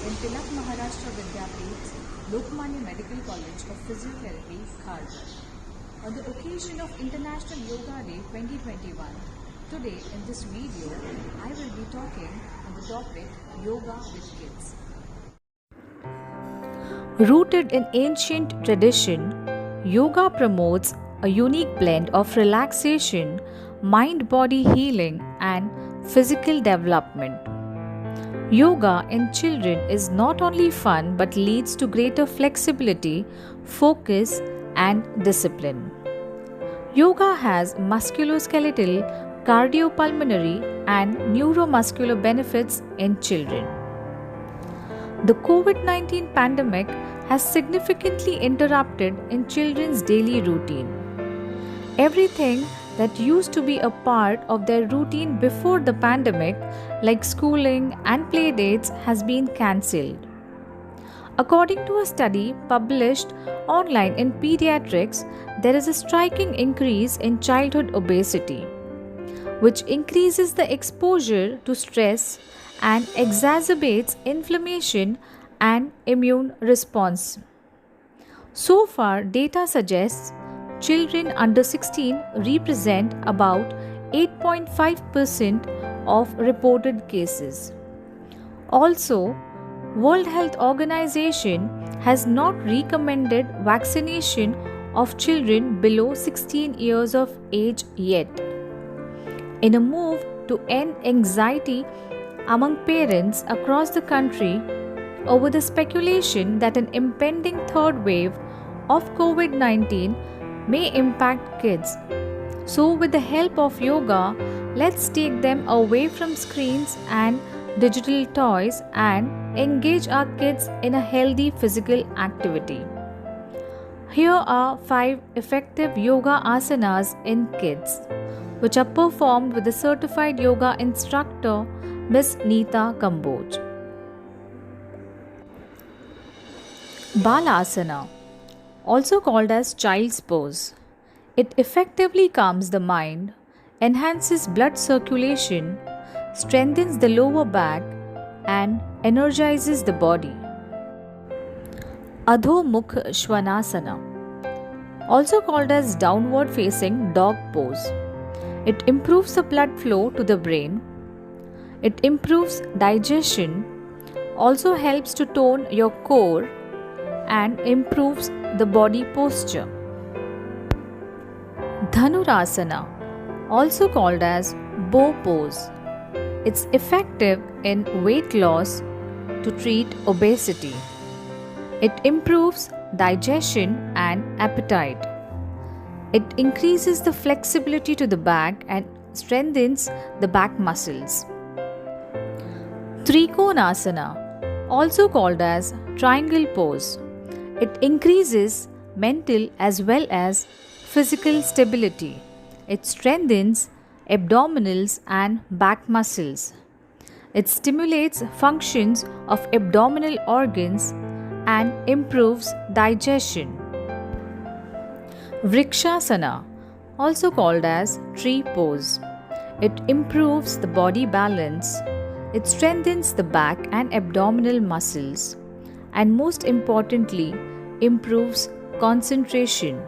in Tilak Maharashtra Vidyapeeth, Lokmanya Medical College of Physiotherapy, Kharghar. On the occasion of International Yoga Day 2021, today in this video, I will be talking on the topic Yoga with Kids. Rooted in ancient tradition, yoga promotes a unique blend of relaxation, mind-body healing, and physical development. Yoga in children is not only fun but leads to greater flexibility, focus, and discipline. Yoga has musculoskeletal, cardiopulmonary, and neuromuscular benefits in children. The COVID-19 pandemic has significantly interrupted in children's daily routine. Everything that used to be a part of their routine before the pandemic, like schooling and play dates, has been cancelled. According to a study published online in Pediatrics, there is a striking increase in childhood obesity, which increases the exposure to stress and exacerbates inflammation and immune response. So far, data suggests children under 16 represent about 8.5% of reported cases. Also, World Health Organization has not recommended vaccination of children below 16 years of age yet. In a move to end anxiety among parents across the country over the speculation that an impending third wave of COVID-19 may impact kids. So, with the help of yoga, let's take them away from screens and digital toys and engage our kids in a healthy physical activity. Here are 5 effective yoga asanas in kids, which are performed with a certified yoga instructor, Ms. Neeta Kamboj. Balasana, also called as child's pose. It effectively calms the mind, enhances blood circulation, strengthens the lower back, and energizes the body. Adho Mukh Svanasana, also called as downward facing dog pose. It improves the blood flow to the brain. It improves digestion, also helps to tone your core, and improves the body posture. Dhanurasana, also called as bow pose. It's effective in weight loss to treat obesity. It improves digestion and appetite. It increases the flexibility to the back and strengthens the back muscles. Trikonasana, also called as triangle pose. It increases mental as well as physical stability. It strengthens abdominals and back muscles. It stimulates functions of abdominal organs and improves digestion. Vrikshasana, also called as tree pose. It improves the body balance. It strengthens the back and abdominal muscles, and most importantly, improves concentration.